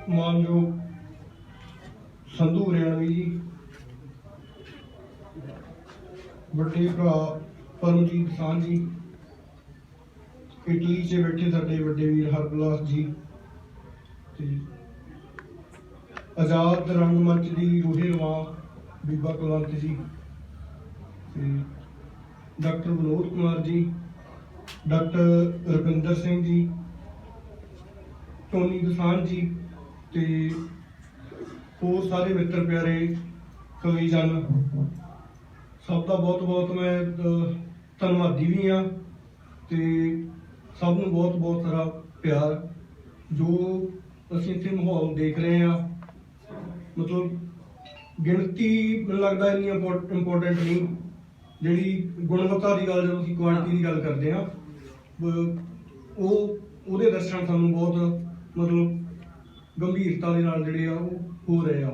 मानयोग संधू हरियाणवी जी, बड़े भरा परमजीत दोसांझ जी, इटली से बैठे साडे वड्डे वीर हरबिलास जी, आजाद रंगमंच की रूहे रवा बीबा कुलवंत जी, doctor Vinod Kumar ji, doctor Rupinder Singh ji, Tony Dosanjh जी, ते होर सारे मित्र प्यारे कवि जन, सब का बहुत बहुत मैं धन्नवादी भी हाँ। तो सब नूं बहुत बहुत सारा प्यार। जो असीं इत्थे माहौल देख रहे हैं, मतलब गिणती मैनूं लगदा इन्नी इंपोर्टेंट नहीं, जिहड़ी गुणवत्ता की गल जो असीं क्वालिटी की गल करते हैं, वो दर्शन सानूं बहुत मतलब गंभीरता दे नाल जिहड़े आ हो रहे आ।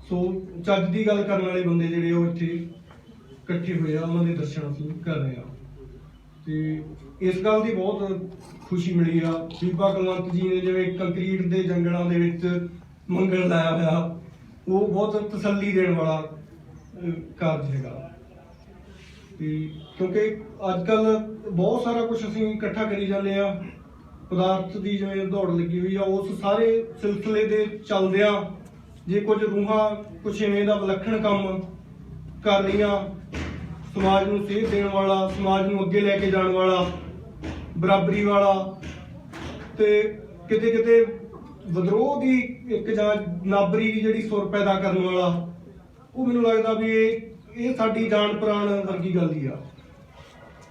सो चज की गल करने वाले बंदे जिहड़े आ इत्थे इकट्ठे हुए आ, उन्हां दे दर्शन असीं कर रहे हैं। तो इस गल की बहुत खुशी मिली आ। बीबा कुलवंत जी ने जिवें कंक्रीट के जंगलों के विच मंगल लाया होया, वो बहुत तसल्ली देने वाला कार्य हैगा। क्योंकि अजकल बहुत सारा कुछ असीं इकट्ठा करी जाने आ, पदार्थ की जिवें दौड़ लगी हुई आ, उस सारे सिलसिले के चलदियां जे कुछ रूहां कुछ इवें दा विलखण काम कर रही, समाज नूं सेध देण वाला, समाज नूं अगे लैके जाण वाला, बराबरी वाला, ते किते किते विद्रोह की एक जां नाबरी की जिहड़ी सुर पैदा करने वाला, वो मैनूं लगदा भी ये साडी जान प्राण वर्गी गल ही आ।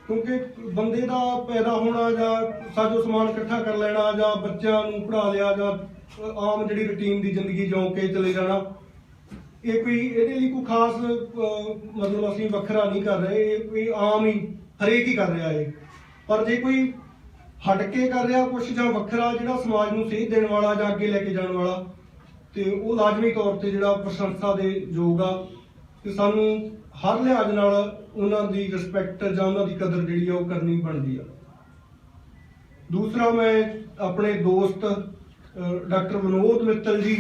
क्योंकि बंदे का पैदा होना जां साजो समान इकट्ठा कर लेना जां बच्चों नूं पढ़ा लिया जां आम जिहड़ी रूटीन की जिंदगी जिउं के चले जाना, ये कोई इहदे लई कोई खास मतलब असीं वखरा नहीं कर रहे, ये कोई आम ही हरेक ही कर रहा है। पर जे कोई हट के कर रहा कुछ जां वखरा जिहड़ा समाज नूं सेध देण वाला जां अगे लैके जाण वाला, ते वो लाजमी तौर ते जिहड़ा प्रशंसा दे योग आ। ते सानूं हर लिहाज नाल उन्हां दी रिस्पैक्ट जां उन्हां दी कदर जिहड़ी आ ओह करनी बनदी आ। दूसरा मैं अपने दोस्त डॉक्टर विनोद मित्तल जी,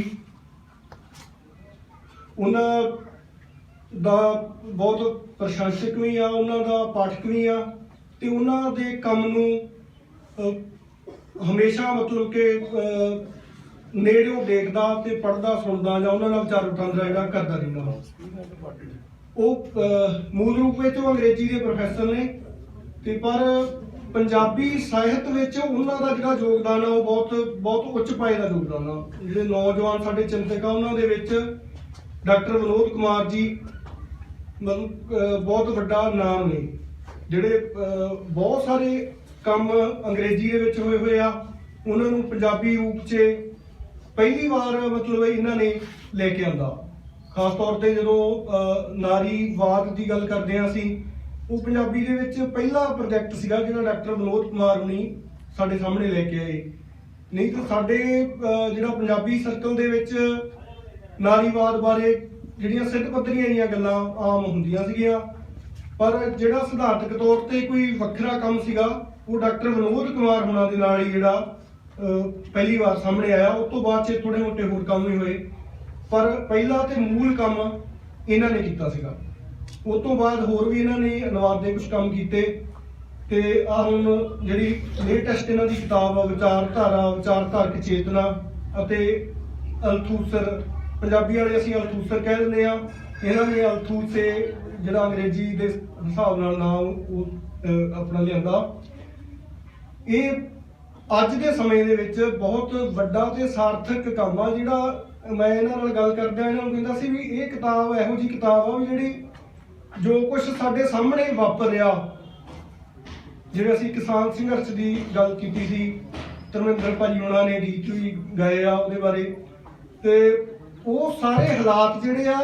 उन्हां दा बहुत प्रशंसक भी आ, उन्हां दा पाठक भी आ, ते उन्हां दे काम नूं हमेशा मतलब कि नेड़ों देखदा ते पढ़दा सुनदा जां उन्हां नाल विचार वटांदरा जिहड़ा करदा रहिंदा। वो मूल रूप में अंग्रेजी के प्रोफैसर ने, ते पर पंजाबी साहित्य में उन्हां दा जिहड़ा योगदान है वो बहुत बहुत उच्च पाए का योगदान आ। जिहड़े नौजवान साडे चिंतक आ उन्हां दे विच डॉक्टर विनोद कुमार जी मतलब बहुत वड्डा नाम ने, जिहड़े बहुत सारे काम अंग्रेजी दे विच होए हुए आ, उन्हां नूं पंजाबी रूप च पहली बार मतलब इन्हां ने लैके आंदा। खास तौर पर जो नारीवाद की गल करते हैं असीं, वो पंजाबी दे विच पहला प्रोजैक्ट सीगा जिहड़ा डॉक्टर विनोद कुमार हुणी साडे सामने लैके आए। नहीं तो साडे जिहड़ा पंजाबी सर्कल दे विच नारीवाद बारे जिहड़ियां सिद्ध पद्धरियां जिहियां गल्लां आम हुंदियां सीगियां, पर जिहड़ा सिद्धांतक तौर ते कोई वखरा काम सीगा वो डॉक्टर विनोद कुमार हुणां दे नाल ही जिहड़ा पहली बार सामने आया। उस तो बाद च थोड़े मोटे होर काम भी होए, पर पहला तो मूल काम इन्हां ने कीता सीगा। उस तो बाद होर भी इन्हां ने अनुवाद के कुछ काम कीते, ते आ हुण जिहड़ी लेटेस्ट इन्हां दी किताब विचारधारा विचारधारक चेतना अते अल्थूसर, पंजाबी वाले असीं अल्थूसर कह दिंदे आ, इन्हां ने अल्थूसे जिहड़ा अंग्रेजी के हिसाब नाल नाम अपना लिआंदा। ये अज के समय दे विच बहुत वड्डा ते सार्थक काम आ, जिहड़ा मैं इन्हां नाल गल करदਿਆਂ इन्हां नूं कहंदा सी भी ये किताब इहो जी किताब आ भी जिहड़ी जो कुछ साडे सामने वापर रहा, जिवें असीं किसान संघर्ष की गल कीती सी, धर्मेंद्र भाजी हुणां ने गीत भी गाए आ उहदे बारे, ते वो सारे हालात जिहड़े आ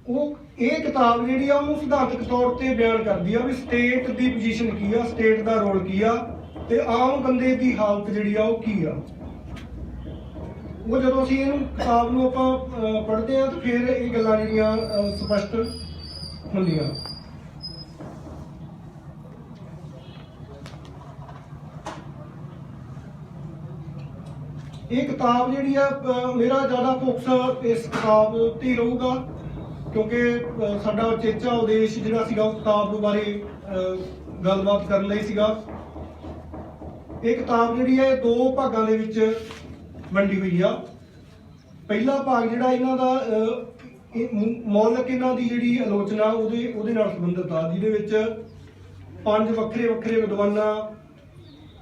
वो ये किताब जिहड़ी आ उहनूं सिद्धांतक तौर ते बयान करदी आ भी स्टेट की पोजीशन की आ, स्टेट का रोल की आ, ते आम बंदे की हालत जिहड़ी आ वो की आ। वो जो असीं इहनूं किताब नूं आपां पढ़दे आ तो फिर ये गल्लां जिहड़ियां स्पष्ट हुंदियां। ਇਹ ਕਿਤਾਬ ਜਿਹੜੀ ਆ ਮੇਰਾ ਜ਼ਿਆਦਾ ਫੋਕਸ ਇਸ ਕਿਤਾਬ ਤੇ ਹੀ ਰਹੂਗਾ, ਕਿਉਂਕਿ ਸਾਡਾ ਉਚੇਚਾ ਉਦੇਸ਼ ਜਿਹੜਾ ਸੀਗਾ ਉਹ ਕਿਤਾਬ ਬਾਰੇ ਗੱਲਬਾਤ ਕਰਨ ਲਈ ਸੀਗਾ। ਇਹ ਕਿਤਾਬ ਜਿਹੜੀ ਹੈ 2 ਭਾਗਾਂ ਦੇ ਵਿੱਚ ਵੰਡੀ ਹੋਈ ਆ। ਪਹਿਲਾ ਭਾਗ ਜਿਹੜਾ ਇਹਨਾਂ ਦਾ ਮੌਲਿਕ ਇਹਨਾਂ ਦੀ ਜਿਹੜੀ ਆਲੋਚਨਾ ਉਹਦੇ ਨਾਲ ਸੰਬੰਧਿਤ ਆ, ਜਿਹਦੇ ਵਿੱਚ 5 ਵੱਖਰੇ ਵੱਖਰੇ ਵਿਦਵਾਨਾਂ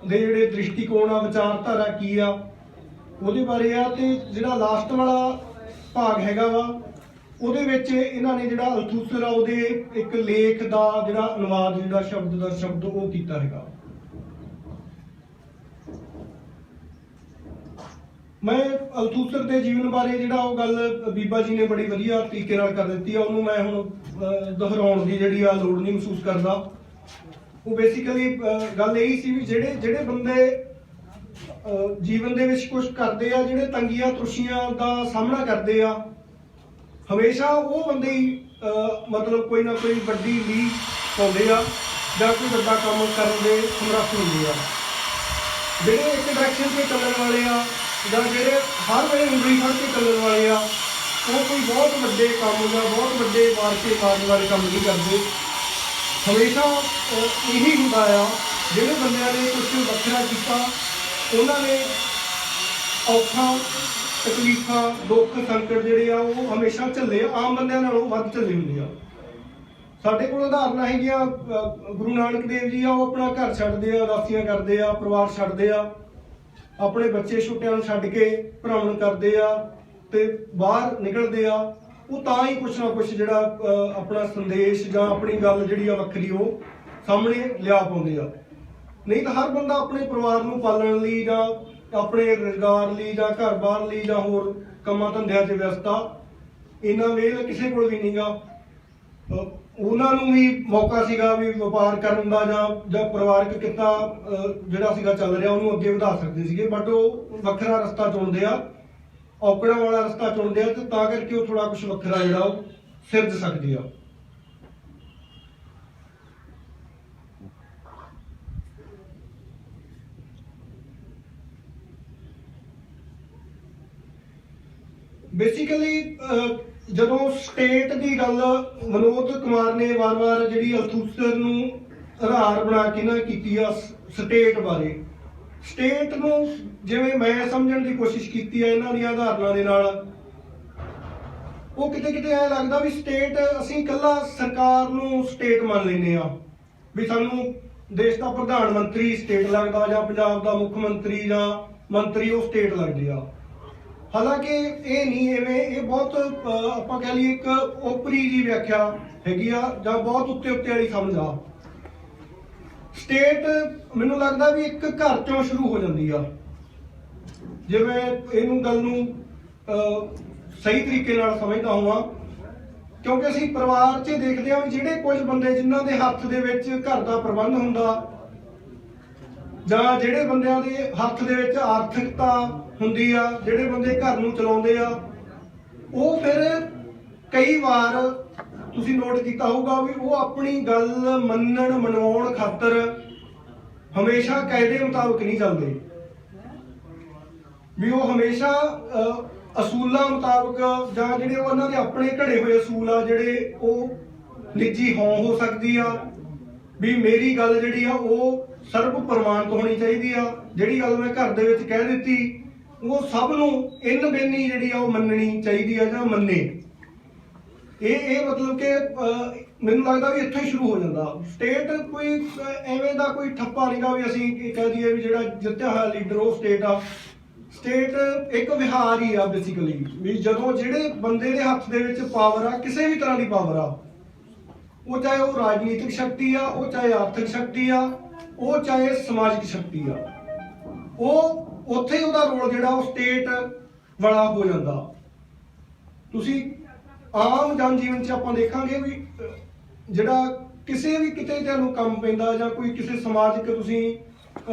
ਦੇ ਜਿਹੜੇ ਦ੍ਰਿਸ਼ਟੀਕੋਣ ਆ, ਵਿਚਾਰਧਾਰਾ ਕੀ ਆ ਉਹਦੇ ਬਾਰੇ ਆ। ਤੇ ਜਿਹੜਾ ਲਾਸਟ ਵਾਲਾ ਭਾਗ ਹੈਗਾ ਵਾ ਉਹਦੇ ਵਿੱਚ ਇਹਨਾਂ ਨੇ ਜਿਹੜਾ ਅਲਥੂਸਰ ਆ ਉਹਦੇ ਇੱਕ ਲੇਖ ਦਾ ਜਿਹੜਾ ਅਨੁਵਾਦ ਜਿਹੜਾ ਸ਼ਬਦ ਦਾ ਸ਼ਬਦ ਉਹ ਕੀਤਾ ਹੈਗਾ। ਮੈਂ ਅਲਥੂਸਰ ਦੇ ਜੀਵਨ ਬਾਰੇ ਜਿਹੜਾ ਉਹ ਗੱਲ ਬੀਬਾ ਜੀ ਨੇ ਬੜੀ ਵਧੀਆ ਤਰੀਕੇ ਨਾਲ ਕਰ ਦਿੱਤੀ ਆ, ਉਹਨੂੰ ਮੈਂ ਹੁਣ ਦੁਹਰਾਉਣ ਦੀ ਜਿਹੜੀ ਆ ਲੋੜ ਨਹੀਂ ਮਹਿਸੂਸ ਕਰਦਾ। ਉਹ ਬੇਸਿਕਲੀ ਗੱਲ ਇਹੀ ਸੀ ਵੀ ਜਿਹੜੇ ਬੰਦੇ ਜੀਵਨ ਦੇ ਵਿੱਚ ਕੁਝ ਕਰਦੇ ਆ, ਜਿਹੜੇ ਤੰਗੀਆਂ ਤੁਰਸ਼ੀਆਂ ਦਾ ਸਾਹਮਣਾ ਕਰਦੇ ਆ, ਹਮੇਸ਼ਾ ਉਹ ਬੰਦੇ ਹੀ ਮਤਲਬ ਕੋਈ ਨਾ ਕੋਈ ਵੱਡੀ ਲੀਡ ਪਾਉਂਦੇ ਆ ਜਾਂ ਕੋਈ ਵੱਡਾ ਕੰਮ ਕਰਨ ਦੇ ਸਮਰੱਥ ਹੁੰਦੇ ਆ। ਜਿਹੜੇ ਇੱਕ ਡਾਇਰੈਕਸ਼ਨ ਤੇ ਚੱਲਣ ਵਾਲੇ ਆ ਜਾਂ ਜਿਹੜੇ ਹਰ ਵੇਲੇ ਉਂਗਲੀ ਫੜ ਕੇ ਚੱਲਣ ਵਾਲੇ ਆ, ਉਹ ਕੋਈ ਬਹੁਤ ਵੱਡੇ ਕੰਮ ਜਾਂ ਬਹੁਤ ਵੱਡੇ ਵਾਰਕੇ ਮਾਰਨ ਵਾਲੇ ਕੰਮ ਨਹੀਂ ਕਰਦੇ। ਹਮੇਸ਼ਾ ਇਹੀ ਹੁੰਦਾ ਆ, ਜਿਹੜੇ ਬੰਦਿਆਂ ਨੇ ਕੁਝ ਵੱਖਰਾ ਕੀਤਾ ਉਹਨਾਂ ਨੇ ਔਖਾ ਤਕਲੀਫਾਂ ਦੁੱਖ ਸੰਕਟ ਜਿਹੜੇ ਆ ਉਹ ਹਮੇਸ਼ਾ ਝੱਲੇ, ਆਮ ਬੰਦਿਆਂ ਨਾਲੋਂ ਵੱਧ ਝੱਲੇ ਹੁੰਦੇ ਆ। ਸਾਡੇ ਕੋਲ ਉਦਾਹਰਨਾਂ ਹੈਗੀਆਂ, ਗੁਰੂ ਨਾਨਕ ਦੇਵ ਜੀ ਆ, ਉਹ ਆਪਣਾ ਘਰ ਛੱਡਦੇ ਆ, ਉਦਾਸੀਆਂ ਕਰਦੇ ਆ, ਪਰਿਵਾਰ ਛੱਡਦੇ ਆ, ਆਪਣੇ ਬੱਚੇ ਛੋਟਿਆਂ ਨੂੰ ਛੱਡ ਕੇ ਭ੍ਰਮਣ ਕਰਦੇ ਆ ਤੇ ਬਾਹਰ ਨਿਕਲਦੇ ਆ। ਉਹ ਤਾਂ ਹੀ ਕੁਛ ਨਾ ਕੁਛ ਜਿਹੜਾ ਆਪਣਾ ਸੰਦੇਸ਼ ਜਾਂ ਆਪਣੀ ਗੱਲ ਜਿਹੜੀ ਆ ਵੱਖਰੀ ਉਹ ਸਾਹਮਣੇ ਲਿਆ ਪਾਉਂਦੇ ਆ। ਨਹੀਂ ਤਾਂ ਹਰ ਬੰਦਾ ਆਪਣੇ ਪਰਿਵਾਰ ਨੂੰ ਪਾਲਣ ਲਈ ਜਾਂ ਆਪਣੇ ਰੁਜ਼ਗਾਰ ਲਈ ਜਾਂ ਘਰ-ਬਾਰ ਲਈ ਜਾਂ ਹੋਰ ਕੰਮਾਂ ਧੰਦਿਆਂ 'ਚ ਵਿਅਸਤਾ, ਇੰਨਾ ਵੇਲ ਕਿਸੇ ਕੋਲ ਵੀ ਨਹੀਂਗਾ। ਉਹਨਾਂ ਨੂੰ ਵੀ ਮੌਕਾ ਸੀਗਾ ਵੀ ਵਪਾਰ ਕਰਨ ਦਾ ਜਾਂ ਪਰਿਵਾਰਕ ਕਿੱਤਾ ਜਿਹੜਾ ਸੀਗਾ ਚੱਲ ਰਿਹਾ ਉਹਨੂੰ ਅੱਗੇ ਵਧਾ ਸਕਦੇ ਸੀਗੇ, ਬਟ ਉਹ ਵੱਖਰਾ ਰਸਤਾ ਚੁਣਦੇ ਆ, ਔਕੜਾਂ ਵਾਲਾ ਰਸਤਾ ਚੁਣਦੇ ਆ, ਤੇ ਤਾਂ ਕਰਕੇ ਉਹ ਥੋੜਾ ਕੁਝ ਵੱਖਰਾ ਜਿਹੜਾ ਉਹ ਸਿਰਜ ਸਕਦੇ ਆ। ਬੇਸਿਕਲੀ ਜਦੋਂ ਸਟੇਟ ਦੀ ਗੱਲ ਵਿਨੋਦ ਕੁਮਾਰ ਨੇ ਵਾਰ-ਵਾਰ ਜਿਹੜੀ ਅਲਥੂਸਰ ਨੂੰ ਆਧਾਰ ਬਣਾ ਕੇ ਨਾ ਕੀਤੀ ਆ ਸਟੇਟ ਬਾਰੇ, ਸਟੇਟ ਨੂੰ ਜਿਵੇਂ ਮੈਂ ਸਮਝਣ ਦੀ ਕੋਸ਼ਿਸ਼ ਕੀਤੀ ਆ ਇਹਨਾਂ ਦੀਆਂ ਉਦਾਹਰਨਾਂ ਦੇ ਨਾਲ, ਉਹ ਕਿਤੇ ਕਿਤੇ ਐ ਲੱਗਦਾ ਵੀ ਸਟੇਟ ਅਸੀਂ ਇਕੱਲਾ ਸਰਕਾਰ ਨੂੰ ਸਟੇਟ ਮੰਨ ਲੈਂਦੇ ਆ, ਵੀ ਸਾਨੂੰ ਦੇਸ਼ ਦਾ ਪ੍ਰਧਾਨ ਮੰਤਰੀ ਸਟੇਟ ਲੱਗਦਾ ਜਾਂ ਪੰਜਾਬ ਦਾ ਮੁੱਖ ਮੰਤਰੀ ਜਾਂ ਮੰਤਰੀ ਉਹ ਸਟੇਟ ਲੱਗਦੇ ਆ। ਹਾਲਾਂਕਿ ਇਹ ਨਹੀਂ ਐਵੇਂ, ਇਹ ਬਹੁਤ ਆਪਾਂ ਕਹਿ ਲਈਏ ਇੱਕ ਓਪਰੀ ਜੀ ਵਿਆਖਿਆ ਹੈਗੀ ਆ ਜਾਂ ਬਹੁਤ ਉੱਤੇ ਵਾਲੀ ਸਮਝ ਆ। ਸਟੇਟ ਮੈਨੂੰ ਲੱਗਦਾ ਵੀ ਇੱਕ ਘਰ ਚੋਂ ਸ਼ੁਰੂ ਹੋ ਜਾਂਦੀ ਆ, ਜਿਵੇਂ ਇਹਨੂੰ ਗੱਲ ਨੂੰ ਸਹੀ ਤਰੀਕੇ ਨਾਲ ਸਮਝਦਾ ਹੋਵਾਂ, ਕਿਉਂਕਿ ਅਸੀਂ ਪਰਿਵਾਰ 'ਚ ਦੇਖਦੇ ਹਾਂ ਵੀ ਜਿਹੜੇ ਕੁਝ ਬੰਦੇ ਜਿਨ੍ਹਾਂ ਦੇ ਹੱਥ ਦੇ ਵਿੱਚ ਘਰ ਦਾ ਪ੍ਰਬੰਧ ਹੁੰਦਾ ਜਾਂ ਜਿਹੜੇ ਬੰਦਿਆਂ ਦੇ ਹੱਥ ਦੇ ਵਿੱਚ ਆਰਥਿਕਤਾ ਹੁੰਦੀ ਆ, ਜਿਹੜੇ ਬੰਦੇ ਘਰ ਨੂੰ ਚਲਾਉਂਦੇ ਆ, ਉਹ ਫਿਰ ਕਈ ਵਾਰ ਤੁਸੀਂ ਨੋਟ ਕੀਤਾ ਹੋਊਗਾ ਵੀ ਉਹ ਆਪਣੀ ਗੱਲ ਮਨਾਉਣ ਖਾਤਰ ਹਮੇਸ਼ਾ ਕਾਇਦੇ ਮੁਤਾਬਕ ਨਹੀਂ ਚੱਲਦੇ, ਵੀ ਉਹ ਹਮੇਸ਼ਾ ਅਸੂਲਾਂ ਮੁਤਾਬਕ ਜਾਂ ਜਿਹੜੇ ਉਹਨਾਂ ਦੇ ਆਪਣੇ ਘੜੇ ਹੋਏ ਅਸੂਲ ਆ, ਜਿਹੜੇ ਉਹ ਨਿੱਜੀ ਹੋ ਸਕਦੀ ਆ, ਵੀ ਮੇਰੀ ਗੱਲ ਜਿਹੜੀ ਆ ਉਹ ਸਰਬ ਪ੍ਰਮਾਣਿਤ ਹੋਣੀ ਚਾਹੀਦੀ ਆ, ਜਿਹੜੀ ਗੱਲ ਮੈਂ ਘਰ ਦੇ ਵਿੱਚ ਕਹਿ ਦਿੱਤੀ ਉਹ ਸਭ ਨੂੰ ਇਨ ਬੇਨੀ ਜਿਹੜੀ ਆ ਉਹ ਮੰਨਣੀ ਚਾਹੀਦੀ ਆ ਜਾਂ ਮੰਨੇ। ਇਹ ਮਤਲਬ ਕਿ ਮੈਨੂੰ ਲੱਗਦਾ ਵੀ ਇੱਥੋਂ ਹੀ ਸ਼ੁਰੂ ਹੋ ਜਾਂਦਾ। ਸਟੇਟ ਕੋਈ ਐਵੇਂ ਦਾ ਕੋਈ ਠੱਪਾ ਨਹੀਂਗਾ ਵੀ ਅਸੀਂ ਕਹਿ ਦਈਏ ਵੀ ਜਿਹੜਾ ਜਿੱਤਿਆ ਹੋਇਆ ਲੀਡਰ ਉਹ ਸਟੇਟ ਆ। ਸਟੇਟ ਇੱਕ ਵਿਹਾਰ ਹੀ ਆ ਬੇਸਿਕਲੀ, ਵੀ ਜਦੋਂ ਜਿਹੜੇ ਬੰਦੇ ਦੇ ਹੱਥ ਦੇ ਵਿੱਚ ਪਾਵਰ ਆ, ਕਿਸੇ ਵੀ ਤਰ੍ਹਾਂ ਦੀ ਪਾਵਰ ਆ, ਉਹ ਚਾਹੇ ਉਹ ਰਾਜਨੀਤਿਕ ਸ਼ਕਤੀ ਆ, ਉਹ ਚਾਹੇ ਆਰਥਿਕ ਸ਼ਕਤੀ ਆ, ਉਹ ਚਾਹੇ ਸਮਾਜਿਕ ਸ਼ਕਤੀ ਆ, ਉਹ ਉੱਥੇ ਹੀ ਉਹਦਾ ਰੋਲ ਜਿਹੜਾ ਉਹ ਸਟੇਟ ਵਾਲਾ ਹੋ ਜਾਂਦਾ। ਤੁਸੀਂ ਆਮ ਜਨ ਜੀਵਨ 'ਚ ਆਪਾਂ ਦੇਖਾਂਗੇ ਵੀ ਜਿਹੜਾ ਕਿਸੇ ਵੀ ਕਿਤੇ ਤੁਹਾਨੂੰ ਕੰਮ ਪੈਂਦਾ ਜਾਂ ਕੋਈ ਕਿਸੇ ਸਮਾਜਿਕ ਤੁਸੀਂ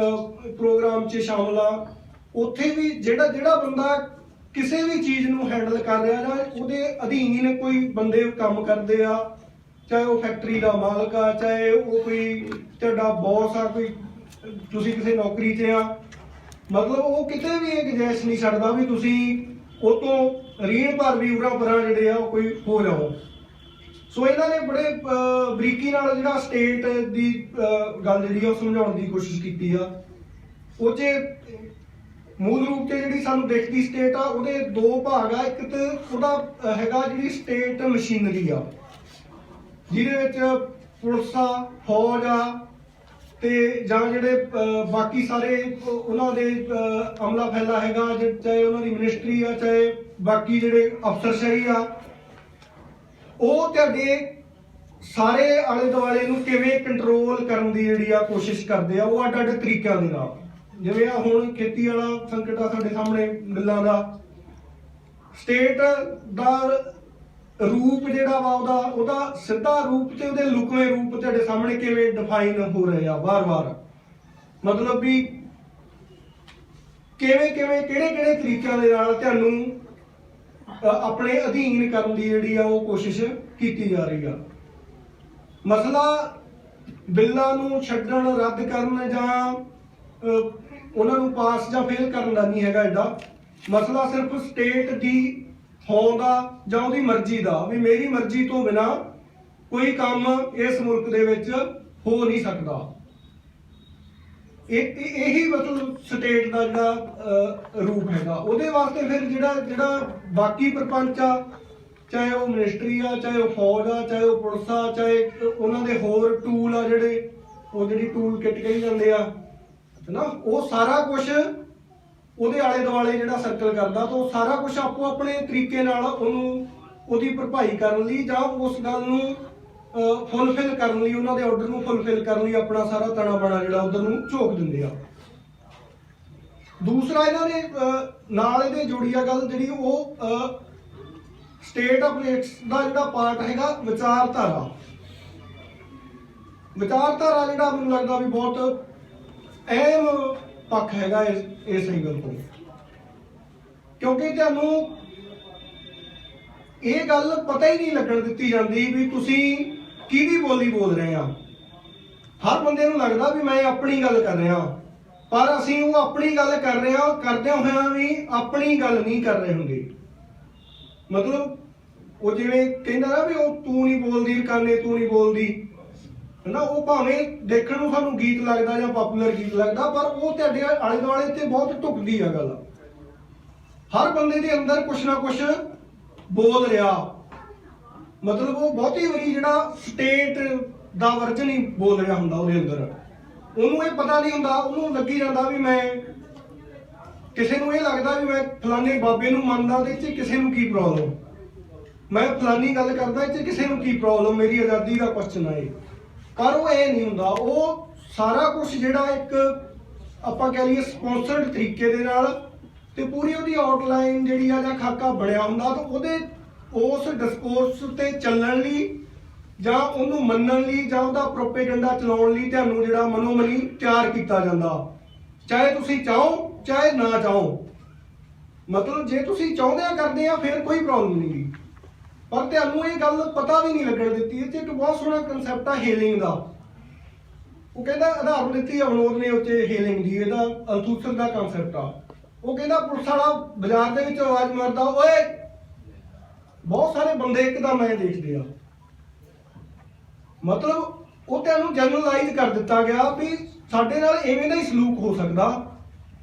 ਪ੍ਰੋਗਰਾਮ 'ਚ ਸ਼ਾਮਲ ਆ, ਉੱਥੇ ਵੀ ਜਿਹੜਾ ਬੰਦਾ ਕਿਸੇ ਵੀ ਚੀਜ਼ ਨੂੰ ਹੈਂਡਲ ਕਰ ਰਿਹਾ ਜਾਂ ਉਹਦੇ ਅਧੀਨ ਕੋਈ ਬੰਦੇ ਕੰਮ ਕਰਦੇ ਆ, ਚਾਹੇ ਉਹ ਫੈਕਟਰੀ ਦਾ ਮਾਲਕ ਆ, ਚਾਹੇ ਉਹ ਕੋਈ ਤੁਹਾਡਾ ਬੌਸ ਆ, ਕੋਈ ਤੁਸੀਂ ਕਿਸੇ ਨੌਕਰੀ 'ਚ ਆ, मतलब वो किते भी एक गुंजाइश नहीं छड्डदा भी तुसीं ਉਹ ਤੋਂ ਰੀਣ ਭਰ ਵੀ ਉਰਾਂ ਪਰਾਂ ਜਿਹੜੇ ਆ ਉਹ ਕੋਈ ਹੋ ਜਾਓ। ਸੋ ਇਹਨਾਂ ਨੇ ਬੜੇ ਬਰੀਕੀ ਨਾਲ ਜਿਹੜਾ ਸਟੇਟ ਦੀ ਗੱਲ ਜਿਹੜੀ ਆ ਉਹ ਸਮਝਾਉਣ ਦੀ ਕੋਸ਼ਿਸ਼ ਕੀਤੀ ਆ। ਉਹ 'ਚ ਮੂਲ ਰੂਪ 'ਤੇ ਜਿਹੜੀ ਸਾਨੂੰ ਦਿਖਦੀ ਸਟੇਟ ਆ ਉਹਦੇ ਦੋ ਭਾਗ ਆ। ਇੱਕ ਤਾਂ ਉਹਦਾ ਹੈਗਾ ਜਿਹੜੀ ਸਟੇਟ ਮਸ਼ੀਨਰੀ ਆ ਜਿਹਦੇ ਵਿੱਚ ਪੁਲਿਸ ਆ, ਫੌਜ ਆ ਤੇ ਜਾਂ ਜਿਹੜੇ ਬਾਕੀ ਸਾਰੇ ਉਹਨਾਂ ਦੇ ਅਮਲਾ ਫੈਲਾ ਹੈਗਾ, ਚਾਹੇ ਉਹਨਾਂ ਦੀ ਮਿਨਿਸਟਰੀ ਆ, ਚਾਹੇ ਬਾਕੀ ਜਿਹੜੇ ਅਫਸਰਸ਼ਾਹੀ ਆ, ਉਹ ਤੁਹਾਡੇ ਸਾਰੇ ਆਲੇ ਦੁਆਲੇ ਨੂੰ ਕਿਵੇਂ ਕੰਟਰੋਲ ਕਰਨ ਦੀ ਜਿਹੜੀ ਆ ਕੋਸ਼ਿਸ਼ ਕਰਦੇ ਆ ਉਹ ਅੱਡ-ਅੱਡ ਤਰੀਕਿਆਂ ਦੇ ਨਾਲ। ਜਿਵੇਂ ਆ ਹੁਣ ਖੇਤੀ ਵਾਲਾ ਸੰਕਟ ਆ ਸਾਡੇ ਸਾਹਮਣੇ ਗੱਲਾਂ ਦਾ, ਸਟੇਟ ਦਾ ਰੂਪ ਜਿਹੜਾ ਵਾ ਉਹਦਾ ਸਿੱਧਾ ਰੂਪ ਤੇ ਉਹਦੇ ਲੁਕਵੇਂ ਰੂਪ ਤੁਹਾਡੇ ਸਾਹਮਣੇ ਕਿਵੇਂ ਡਿਫਾਈਨ ਹੋ ਰਹੇ ਆ ਵਾਰ-ਵਾਰ। ਮਤਲਬ ਵੀ ਕਿਵੇਂ ਕਿਹੜੇ ਤਰੀਕਿਆਂ ਦੇ ਨਾਲ ਤੁਹਾਨੂੰ ਆਪਣੇ ਅਧੀਨ ਕਰਨ ਦੀ ਜਿਹੜੀ ਆ ਉਹ ਕੋਸ਼ਿਸ਼ ਕੀਤੀ ਜਾ ਰਹੀ ਆ। ਮਸਲਾ ਬਿੱਲਾਂ ਨੂੰ ਛੱਡਣ, ਰੱਦ ਕਰਨ ਜਾਂ ਉਹਨਾਂ ਨੂੰ ਪਾਸ ਜਾਂ ਫੇਲ ਕਰਨ ਦਾ ਨਹੀਂ ਹੈਗਾ ਐਡਾ। ਮਸਲਾ ਸਿਰਫ ਸਟੇਟ ਦੀ ਹੋਣ ਦਾ ਜਾਂ ਉਹਦੀ ਮਰਜ਼ੀ ਦਾ, ਵੀ ਮੇਰੀ ਮਰਜ਼ੀ ਤੋਂ ਬਿਨਾ ਕੋਈ ਕੰਮ ਇਸ ਮੁਲਕ ਦੇ ਵਿੱਚ ਹੋ ਨਹੀਂ ਸਕਦਾ। ਇਹੀ ਮਤਲਬ ਸਟੇਟ ਦਾ ਜਿਹੜਾ ਰੂਪ ਹੈਗਾ। ਉਹਦੇ ਵਾਸਤੇ ਫਿਰ ਜਿਹੜਾ ਬਾਕੀ ਪ੍ਰਪੰਚ ਆ, ਚਾਹੇ ਉਹ ਮਿਨਿਸਟਰੀ ਆ, ਚਾਹੇ ਉਹ ਫੌਜ ਆ, ਚਾਹੇ ਉਹ ਪੁਲਿਸ ਆ, ਚਾਹੇ ਉਹਨਾਂ ਦੇ ਹੋਰ ਟੂਲ ਆ ਜਿਹੜੇ ਉਹ ਜਿਹੜੀ ਟੂਲ ਕਿੱਟ ਕਹੀ ਜਾਂਦੇ ਆ ਹਨਾ, ਉਹ ਸਾਰਾ ਕੁਝ ਉਹਦੇ ਆਲੇ ਦੁਆਲੇ ਜਿਹੜਾ ਸਰਕਲ ਕਰਦਾ ਤਾਂ ਉਹ ਸਾਰਾ ਕੁਝ ਆਪੋ ਆਪਣੇ ਤਰੀਕੇ ਨਾਲ ਉਹਦੀ ਭਰਪਾਈ ਕਰਨ ਲਈ ਜਾਂ ਉਸ ਗੱਲ ਨੂੰ ਫੁੱਲਫਿਲ ਕਰਨ ਲਈ, ਉਹਨਾਂ ਦੇ ਆਰਡਰ ਨੂੰ ਫੁੱਲਫਿਲ ਕਰਨ ਲਈ ਆਪਣਾ ਸਾਰਾ ਤਣਾ ਬਣਾ ਜਿਹੜਾ ਉਧਰ ਨੂੰ ਝੋਕ ਦਿੰਦੇ ਆ। ਦੂਸਰਾ ਇਹਨਾਂ ਨੇ ਨਾਲ ਇਹਦੇ ਜੋੜੀ ਆ ਗੱਲ ਜਿਹੜੀ ਉਹ ਸਟੇਟ ਅਪਡੇਟਸ ਦਾ ਜਿਹੜਾ ਪਾਰਟ ਹੈਗਾ ਵਿਚਾਰਧਾਰਾ। ਵਿਚਾਰਧਾਰਾ ਜਿਹੜਾ ਮੈਨੂੰ ਲੱਗਦਾ ਵੀ ਬਹੁਤ ਅਹਿਮ ਪੱਖ ਹੈਗਾ ਇਸ ਐਂਗਲ ਤੋਂ, ਕਿਉਂਕਿ ਤੁਹਾਨੂੰ ਇਹ ਗੱਲ ਪਤਾ ਹੀ ਨਹੀਂ ਲੱਗਣ ਦਿੱਤੀ ਜਾਂਦੀ ਵੀ ਤੁਸੀਂ ਕਿਹਦੀ ਬੋਲੀ ਬੋਲ ਰਹੇ ਆ। ਹਰ ਬੰਦੇ ਨੂੰ ਲੱਗਦਾ ਵੀ ਮੈਂ ਆਪਣੀ ਗੱਲ ਕਰ ਰਿਹਾ, ਪਰ ਅਸੀਂ ਉਹ ਆਪਣੀ ਗੱਲ ਕਰ ਰਹੇ ਹਾਂ, ਕਰਦਿਆਂ ਹੋਇਆਂ ਵੀ ਆਪਣੀ ਗੱਲ ਨਹੀਂ ਕਰ ਰਹੇ ਹੁੰਦੇ। ਮਤਲਬ ਉਹ ਜਿਵੇਂ ਕਹਿੰਦਾ ਨਾ ਵੀ ਉਹ ਤੂੰ ਨਹੀਂ ਬੋਲਦੀ ਰਕਾਨੇ, ਤੂੰ ਨਹੀਂ ਬੋਲਦੀ ਹਨਾ, ਉਹ ਭਾਵੇਂ ਦੇਖਣ ਨੂੰ ਸਾਨੂੰ ਗੀਤ ਲੱਗਦਾ ਜਾਂ ਪਪੂਲਰ ਗੀਤ ਲੱਗਦਾ, ਪਰ ਉਹ ਤੁਹਾਡੇ ਆਲੇ ਦੁਆਲੇ ਤੇ ਬਹੁਤ ਢੁਕਦੀ ਆ ਗੱਲ। ਹਰ ਬੰਦੇ ਦੇ ਅੰਦਰ ਕੁਛ ਨਾ ਕੁਛ ਬੋਲ ਰਿਹਾ, ਮਤਲਬ ਉਹ ਬਹੁਤੀ ਵਾਰੀ ਜਿਹੜਾ ਸਟੇਟ ਦਾ ਵਰਜਨ ਹੀ ਬੋਲ ਰਿਹਾ ਹੁੰਦਾ ਉਹਦੇ ਅੰਦਰ। ਉਹਨੂੰ ਇਹ ਪਤਾ ਨਹੀਂ ਹੁੰਦਾ, ਉਹਨੂੰ ਲੱਗੀ ਜਾਂਦਾ ਵੀ ਮੈਂ ਕਿਸੇ ਨੂੰ ਇਹ ਲੱਗਦਾ ਵੀ ਮੈਂ ਫਲਾਣੇ ਬਾਬੇ ਨੂੰ ਮੰਨਦਾ ਤੇ ਇਹ 'ਚ ਕਿਸੇ ਨੂੰ ਕੀ ਪ੍ਰੋਬਲਮ, ਮੈਂ ਫਲਾਨੀ ਗੱਲ ਕਰਦਾ ਇਹ 'ਚ ਕਿਸੇ ਨੂੰ ਕੀ ਪ੍ਰੋਬਲਮ, ਮੇਰੀ ਆਜ਼ਾਦੀ ਦਾ ਕੁਐਸਚਨ ਆ ਇਹ। ਪਰ ਉਹ ਇਹ ਨਹੀਂ ਹੁੰਦਾ, ਉਹ ਸਾਰਾ ਕੁਝ ਜਿਹੜਾ ਇੱਕ ਆਪਾਂ ਕਹਿ ਲਈਏ ਸਪੌਂਸਰਡ ਤਰੀਕੇ ਦੇ ਨਾਲ ਤੇ ਪੂਰੀ ਉਹਦੀ ਆਊਟਲਾਈਨ ਜਿਹੜੀ ਆ ਜਾਂ ਖਾਕਾ ਬਣਿਆ ਹੁੰਦਾ, ਤਾਂ ਉਹਦੇ ਉਸ ਡਿਸਕੋਰਸ ਤੇ ਚੱਲਣ ਲਈ ਜਾਂ ਉਹਨੂੰ ਮੰਨਣ ਲਈ ਜਾਂ ਉਹਦਾ ਪ੍ਰੋਪੇਗੈਂਡਾ ਚਲਾਉਣ ਲਈ ਤੁਹਾਨੂੰ ਜਿਹੜਾ ਮਨੋਮਨੀ ਤਿਆਰ ਕੀਤਾ ਜਾਂਦਾ, ਚਾਹੇ ਤੁਸੀਂ ਚਾਹੋ ਚਾਹੇ ਨਾ ਚਾਹੋ। ਮਤਲਬ ਜੇ ਤੁਸੀਂ ਚਾਹੁੰਦੇ ਕਰਦੇ ਆ ਫਿਰ ਕੋਈ ਪ੍ਰੋਬਲਮ ਨਹੀਂ, ਪਰ ਤੁਹਾਨੂੰ ਇਹ ਗੱਲ ਪਤਾ ਵੀ ਨਹੀਂ ਲੱਗਣ ਦਿੱਤੀ। ਇਹ 'ਚ ਇੱਕ ਬਹੁਤ ਸੋਹਣਾ ਕਨਸੈਪਟ ਆ ਹੀਲਿੰਗ ਦਾ। ਉਹ ਕਹਿੰਦਾ ਆਧਾਰ ਦਿੱਤੀ ਅਵਨੋਦ ਨੇ ਉੱਤੇ ਹੀਲਿੰਗ ਦੀ, ਇਹਦਾ ਅਲਥੂਸਰ ਦਾ ਕਨਸੈਪਟ ਆ। ਉਹ ਕਹਿੰਦਾ ਪੁਲਿਸ ਵਾਲਾ ਬਾਜ਼ਾਰ ਦੇ ਵਿੱਚ ਆਵਾਜ਼ ਮਾਰਦਾ, ਓਏ, ਬਹੁਤ ਸਾਰੇ ਬੰਦੇ ਇੱਕਦਮ ਐਂ ਦੇਖਦੇ ਆ। ਮਤਲਬ ਉਹ ਤੁਹਾਨੂੰ ਜਨਰਲਾਈਜ਼ ਕਰ ਦਿੱਤਾ ਗਿਆ ਵੀ ਸਾਡੇ ਨਾਲ ਐਵੇਂ ਦਾ ਹੀ ਸਲੂਕ ਹੋ ਸਕਦਾ।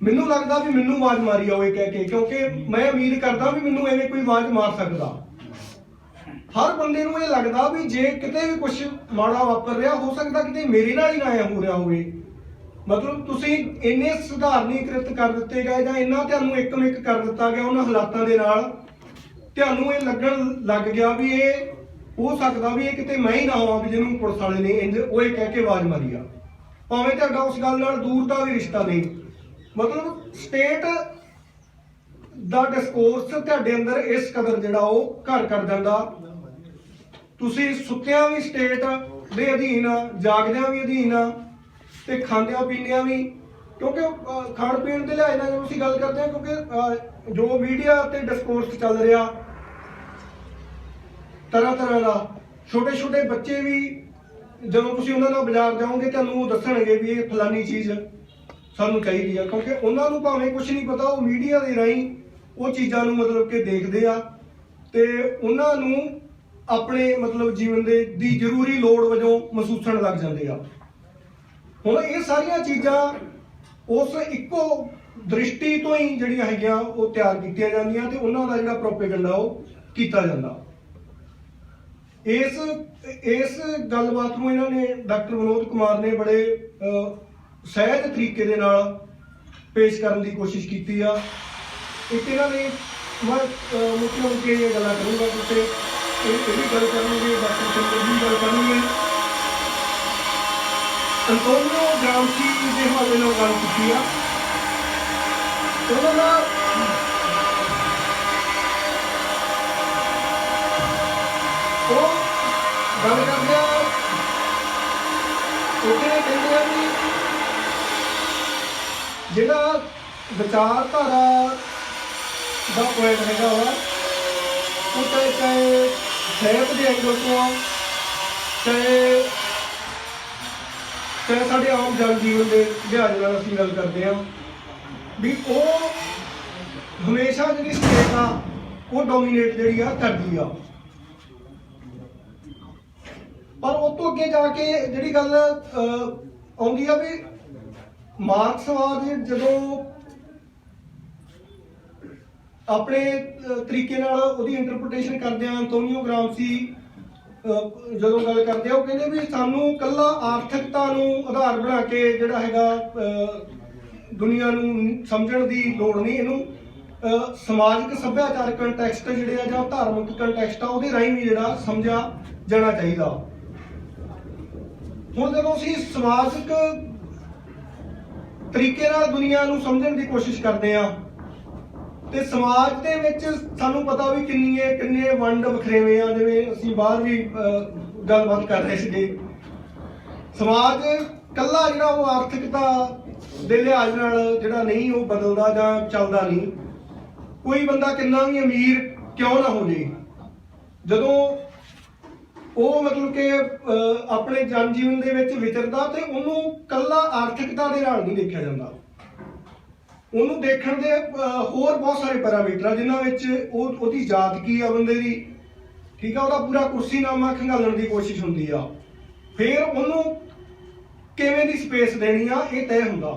ਮੈਨੂੰ ਲੱਗਦਾ ਵੀ ਮੈਨੂੰ ਆਵਾਜ਼ ਮਾਰੀ ਆਵੇ ਕਹਿ ਕੇ, ਕਿਉਂਕਿ ਮੈਂ ਉਮੀਦ ਕਰਦਾ ਵੀ ਮੈਨੂੰ ਐਵੇਂ ਕੋਈ ਆਵਾਜ਼ ਮਾਰ ਸਕਦਾ। ਹਰ ਬੰਦੇ ਨੂੰ ਇਹ ਲੱਗਦਾ ਵੀ ਜੇ ਕਿਤੇ ਵੀ ਕੁਝ ਮਾੜਾ ਵਾਪਰ ਰਿਹਾ, ਹੋ ਸਕਦਾ ਕਿਤੇ ਮੇਰੇ ਨਾਲ ਹੀ ਨਾ ਐਂ ਹੋ ਰਿਹਾ ਹੋਵੇ। ਮਤਲਬ ਤੁਸੀਂ ਇੰਨੇ ਸੁਧਾਰਨੀਕ੍ਰਿਤ ਕਰ ਦਿੱਤੇ ਗਏ ਜਾਂ ਇੰਨਾ ਤੁਹਾਨੂੰ ਇੱਕਮਿਕ ਕਰ ਦਿੱਤਾ ਗਿਆ ਉਹਨਾਂ ਹਾਲਾਤਾਂ ਦੇ ਨਾਲ, ਤੁਹਾਨੂੰ ਇਹ ਲੱਗਣ ਲੱਗ ਗਿਆ ਵੀ ਇਹ ਹੋ ਸਕਦਾ ਵੀ ਇਹ ਕਿਤੇ ਮੈਂ ਹੀ ਨਾ ਹੋਵਾਂ ਵੀ ਜਿਹਨੂੰ ਪੁਲਿਸ ਵਾਲੇ ਨੇ ਇੰਜ ਉਹ ਇਹ ਕਹਿ ਕੇ ਆਵਾਜ਼ ਮਾਰੀ ਆ, ਭਾਵੇਂ ਤੁਹਾਡਾ ਉਸ ਗੱਲ ਨਾਲ ਦੂਰ ਦਾ ਵੀ ਰਿਸ਼ਤਾ ਨਹੀਂ। ਮਤਲਬ ਸਟੇਟ ਦਾ ਡਿਸਕੋਰਸ ਤੁਹਾਡੇ ਅੰਦਰ ਇਸ ਕਦਰ ਜਿਹੜਾ ਉਹ ਘਰ ਕਰ ਦਿੰਦਾ। ਤੁਸੀਂ ਸੁੱਤਿਆਂ ਵੀ ਸਟੇਟ ਦੇ ਅਧੀਨ ਆ, ਜਾਗਦਿਆਂ ਵੀ ਅਧੀਨ ਆ ਤੇ ਖਾਂਦਿਆਂ ਪੀਂਦਿਆਂ ਵੀ, ਕਿਉਂਕਿ ਖਾਣ ਪੀਣ ਦੇ ਲਿਹਾਜ਼ ਨਾਲ ਅਸੀਂ ਗੱਲ ਕਰਦੇ ਹਾਂ, ਕਿਉਂਕਿ ਜੋ ਮੀਡੀਆ ਤੇ ਡਿਸਕੋਰਸ ਚੱਲ ਰਿਹਾ ਤਰ੍ਹਾਂ ਤਰ੍ਹਾਂ ਦਾ, ਛੋਟੇ ਛੋਟੇ ਬੱਚੇ ਵੀ ਜਦੋਂ ਤੁਸੀਂ ਉਹਨਾਂ ਨਾਲ ਬਾਜ਼ਾਰ ਜਾਓਗੇ ਤੁਹਾਨੂੰ ਉਹ ਦੱਸਣਗੇ ਵੀ ਇਹ ਫਲਾਨੀ ਚੀਜ਼ ਸਾਨੂੰ ਚਾਹੀਦੀ ਆ, ਕਿਉਂਕਿ ਉਹਨਾਂ ਨੂੰ ਭਾਵੇਂ ਕੁਝ ਨਹੀਂ ਪਤਾ, ਉਹ ਮੀਡੀਆ ਦੇ ਰਾਹੀਂ ਉਹ ਚੀਜ਼ਾਂ ਨੂੰ ਮਤਲਬ ਕਿ ਦੇਖਦੇ ਆ ਤੇ ਉਹਨਾਂ ਨੂੰ ਆਪਣੇ ਮਤਲਬ ਜੀਵਨ ਦੀ ਜ਼ਰੂਰੀ ਲੋੜ ਵਜੋਂ ਮਹਿਸੂਸਣ ਲੱਗ ਜਾਂਦੇ ਆ। ਹੁਣ ਇਹ ਸਾਰੀਆਂ ਚੀਜ਼ਾਂ ਉਸ ਇੱਕੋ ਦ੍ਰਿਸ਼ਟੀ ਤੋਂ ਹੀ ਜਿਹੜੀਆਂ ਹੈਗੀਆਂ ਉਹ ਤਿਆਰ ਕੀਤੀਆਂ ਜਾਂਦੀਆਂ ਤੇ ਉਹਨਾਂ ਦਾ ਜਿਹੜਾ ਪ੍ਰੋਪੇਗੈਂਡਾ ਉਹ ਕੀਤਾ ਜਾਂਦਾ। ਇਸ ਗੱਲਬਾਤ ਨੂੰ ਇਹਨਾਂ ਨੇ ਡਾਕਟਰ ਵਿਨੋਦ ਕੁਮਾਰ ਨੇ ਬੜੇ ਸਹਿਜ ਤਰੀਕੇ ਦੇ ਨਾਲ ਪੇਸ਼ ਕਰਨ ਦੀ ਕੋਸ਼ਿਸ਼ ਕੀਤੀ ਆ। ਇੱਕ ਇਹਨਾਂ ਨੇ ਮੈਂ ਮੁੱਖ ਰੂਪ ਕੇ ਇਹ ਗੱਲਾਂ ਕਰੂੰਗਾ ਕਿ ਇਹ ਵੀ ਗੱਲ ਕਰਨਗੇ, ਡਾਕਟਰ ਚੰਦਰ ਵੀ ਗੱਲ ਕਰਨਗੇ, ਅੰਤੋਨੀਓ ਗ੍ਰਾਮਸੀ ਦੇ ਹਵਾਲੇ ਨਾਲ ਗੱਲ ਕੀਤੀ ਆ। ਉਹਨਾਂ ਦਾ ਉਹ ਗੱਲ ਕਰਦੇ ਆ, ਉੱਥੇ ਕਹਿੰਦੇ ਆ ਵੀ ਜਿਹੜਾ ਵਿਚਾਰਧਾਰਾ ਦਾ ਪੁਆਇੰਟ ਹੈਗਾ ਵਾ ਉਹ ਚਾਹੇ ਸਿਹਤ ਦੇ ਐਂਗਲ ਤੋਂ ਆ, ਚਾਹੇ ਸਾਡੇ ਆਮ ਜਨ ਜੀਵਨ ਦੇ ਲਿਹਾਜ਼ ਨਾਲ ਅਸੀਂ ਗੱਲ ਕਰਦੇ ਹਾਂ ਵੀ ਉਹ ਹਮੇਸ਼ਾ ਜਿਹੜੀ ਸਟੇਟ ਆ ਉਹ ਡੋਮੀਨੇਟ ਜਿਹੜੀ ਆ ਕਰਦੀ ਆ। ਪਰ ਉਹ ਤੋਂ ਅੱਗੇ ਜਾ ਕੇ ਜਿਹੜੀ ਗੱਲ ਆਉਂਦੀ ਆ ਵੀ ਮਾਰਕਸਵਾਦ ਜਦੋਂ ਆਪਣੇ ਤਰੀਕੇ ਨਾਲ ਉਹਦੀ ਇੰਟਰਪ੍ਰੀਟੇਸ਼ਨ ਕਰਦੇ ਆ, ਅੰਤੋਨੀਓ ਗ੍ਰਾਮਸੀ ਜਦੋਂ ਗੱਲ ਕਰਦੇ ਆ ਉਹ ਕਹਿੰਦੇ ਵੀ ਸਾਨੂੰ ਇਕੱਲਾ ਆਰਥਿਕਤਾ ਨੂੰ ਆਧਾਰ ਬਣਾ ਕੇ ਜਿਹੜਾ ਹੈਗਾ ਦੁਨੀਆ ਨੂੰ ਸਮਝਣ ਦੀ ਲੋੜ ਨਹੀਂ, ਇਹਨੂੰ ਸਮਾਜਿਕ ਸੱਭਿਆਚਾਰਕ ਕੰਟੈਕਸਟ ਜਿਹੜੇ ਆ ਜਾਂ ਧਾਰਮਿਕ ਕੰਟੈਕਸਟ ਆ ਉਹਦੇ ਰਾਹੀਂ ਵੀ ਜਿਹੜਾ ਸਮਝਿਆ ਜਾਣਾ ਚਾਹੀਦਾ। ਹੁਣ ਜਦੋਂ ਅਸੀਂ ਸਮਾਜਿਕ ਤਰੀਕੇ ਨਾਲ ਦੁਨੀਆ ਨੂੰ ਸਮਝਣ ਦੀ ਕੋਸ਼ਿਸ਼ ਕਰਦੇ ਆ ਤੇ ਸਮਾਜ ਦੇ ਵਿੱਚ ਸਾਨੂੰ ਪਤਾ ਵੀ ਕਿੰਨੇ ਵੰਡ ਵਖਰੇਵੇਂ ਆ, ਜਿਵੇਂ ਅਸੀਂ ਬਾਹਰ ਵੀ ਗੱਲਬਾਤ ਕਰ ਰਹੇ ਸੀਗੇ। ਸਮਾਜ ਕੱਲਾ ਜਿਹੜਾ ਉਹ ਆਰਥਿਕਤਾ ਦੇ ਲਿਹਾਜ਼ ਨਾਲ ਜਿਹੜਾ ਨਹੀਂ ਉਹ ਬਦਲਦਾ ਜਾਂ ਚੱਲਦਾ ਨਹੀਂ। ਕੋਈ ਬੰਦਾ ਕਿੰਨਾ ਵੀ ਅਮੀਰ ਕਿਉਂ ਨਾ ਹੋ ਜੇ, ਜਦੋਂ ਉਹ ਮਤਲਬ ਕਿ ਆਪਣੇ ਜਨ ਜੀਵਨ ਦੇ ਵਿੱਚ ਵਿਚਰਦਾ ਤੇ ਉਹਨੂੰ ਕੱਲਾ ਆਰਥਿਕਤਾ ਦੇ ਨਾਲ ਨਹੀਂ ਦੇਖਿਆ ਜਾਂਦਾ, ਉਹਨੂੰ ਦੇਖਣ ਦੇ ਹੋਰ ਬਹੁਤ ਸਾਰੇ ਪੈਰਾਮੀਟਰ ਆ ਜਿਨ੍ਹਾਂ ਵਿੱਚ ਉਹਦੀ ਜਾਤ ਕੀ ਆ ਬੰਦੇ ਦੀ, ਠੀਕ ਆ, ਉਹਦਾ ਪੂਰਾ ਕੁਰਸੀਨਾਮਾ ਖੰਗਾਲਣ ਦੀ ਕੋਸ਼ਿਸ਼ ਹੁੰਦੀ ਆ। ਫਿਰ ਉਹਨੂੰ ਕਿਵੇਂ ਦੀ ਸਪੇਸ ਦੇਣੀ ਆ ਇਹ ਤੈਅ ਹੁੰਦਾ,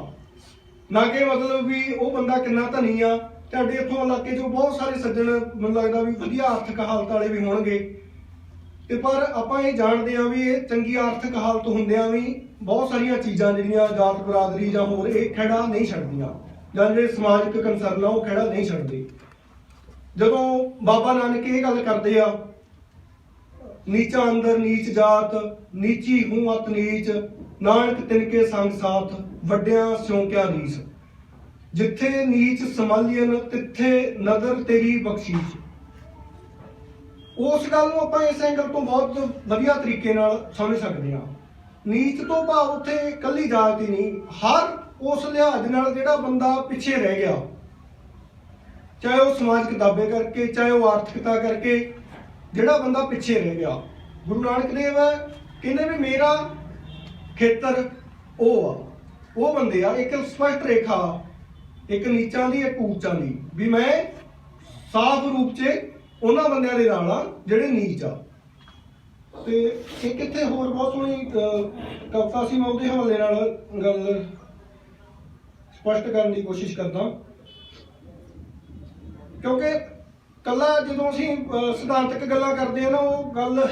ਨਾ ਕਿ ਮਤਲਬ ਵੀ ਉਹ ਬੰਦਾ ਕਿੰਨਾ ਧਨੀ ਆ। ਤੁਹਾਡੇ ਇੱਥੋਂ ਇਲਾਕੇ 'ਚੋਂ ਬਹੁਤ ਸਾਰੇ ਸੱਜਣ ਮੈਨੂੰ ਲੱਗਦਾ ਵੀ ਵਧੀਆ ਆਰਥਿਕ ਹਾਲਤ ਵਾਲੇ ਵੀ ਹੋਣਗੇ ਤੇ ਪਰ ਆਪਾਂ ਇਹ ਜਾਣਦੇ ਆ ਵੀ ਇਹ ਚੰਗੀ ਆਰਥਿਕ ਹਾਲਤ ਹੁੰਦਿਆਂ ਵੀ ਬਹੁਤ ਸਾਰੀਆਂ ਚੀਜ਼ਾਂ ਜਿਹੜੀਆਂ ਜਾਤ ਬਰਾਦਰੀ ਜਾਂ ਹੋਰ ਇਹ ਖਹਿੜਾ ਨਹੀਂ ਛੱਡਦੀਆਂ, ਜਾਂ ਜਿਹੜੇ ਸਮਾਜਿਕ ਕੰਸਰਨ ਆ ਉਹ ਖਹਿੜਾ ਨਹੀਂ ਛੱਡਦੇ। ਜਦੋਂ ਬਾਬਾ ਨਾਨਕ ਇਹ ਗੱਲ ਕਰਦੇ ਆ, ਨੀਚਾ ਅੰਦਰ ਨੀਚ ਜਾਤ, ਨੀਚੀ ਹੂੰ ਅਤ ਨੀਚ, ਨਾਨਕ ਤਿਨਕੇ ਸੰਗ ਸਾਥ, ਵੱਡਿਆਂ ਸਿਉ ਕਿਆ ਰੀਸ, ਜਿੱਥੇ ਨੀਚ ਸਮਾਲੀਅਨ ਤਿੱਥੇ ਨਦਰ ਤੇਰੀ ਬਖਸ਼ੀਸ਼। ਉਸ ਗੱਲ ਨੂੰ ਆਪਾਂ ਇਸ ਐਂਗਲ ਤੋਂ ਬਹੁਤ ਵਧੀਆ ਤਰੀਕੇ ਨਾਲ ਸਮਝ ਸਕਦੇ ਹਾਂ। ਨੀਚ ਤੋਂ ਭਾਵ ਉੱਥੇ ਇਕੱਲੀ ਜਾਤ ਹੀ ਨਹੀਂ, ਹਰ ਉਸ ਲਿਹਾਜ਼ ਨਾਲ ਜਿਹੜਾ ਬੰਦਾ ਪਿੱਛੇ ਰਹਿ ਗਿਆ, ਚਾਹੇ ਉਹ ਸਮਾਜਿਕ ਦਾਅਵੇ ਕਰਕੇ, ਚਾਹੇ ਉਹ ਆਰਥਿਕਤਾ ਕਰਕੇ, ਜਿਹੜਾ ਬੰਦਾ ਪਿੱਛੇ ਰਹਿ ਗਿਆ। ਗੁਰੂ ਨਾਨਕ ਦੇਵ ਕਹਿੰਦੇ ਵੀ ਮੇਰਾ ਖੇਤਰ ਉਹ ਆ, ਉਹ ਬੰਦੇ ਆ, ਇੱਕ ਸਪਸ਼ਟ ਰੇਖਾ, ਇੱਕ ਨੀਚਾਂ ਦੀ ਇੱਕ ਉੱਚਾਂ ਦੀ, ਵੀ ਮੈਂ ਸਾਫ਼ ਰੂਪ 'ਚ ਉਹਨਾਂ ਬੰਦਿਆਂ ਦੇ ਨਾਲ ਆ ਜਿਹੜੇ ਨੀਚ ਆ। ਤੇ ਇਹ ਕਿੱਥੇ ਹੋਰ ਬਹੁਤ ਸੋਹਣੀ ਕਵਿਤਾ ਸੀ, ਮੈਂ ਉਹਦੇ ਹਵਾਲੇ ਨਾਲ ਗੱਲ ਸਪਸ਼ਟ ਕਰਨ ਦੀ ਕੋਸ਼ਿਸ਼ ਕਰਦਾ, ਕਿਉਂਕਿ ਕੱਲਾ ਜਦੋਂ ਅਸੀਂ ਸਿਧਾਂਤਕ ਗੱਲਾਂ ਕਰਦੇ ਆ ਨਾ, ਉਹ ਗੱਲ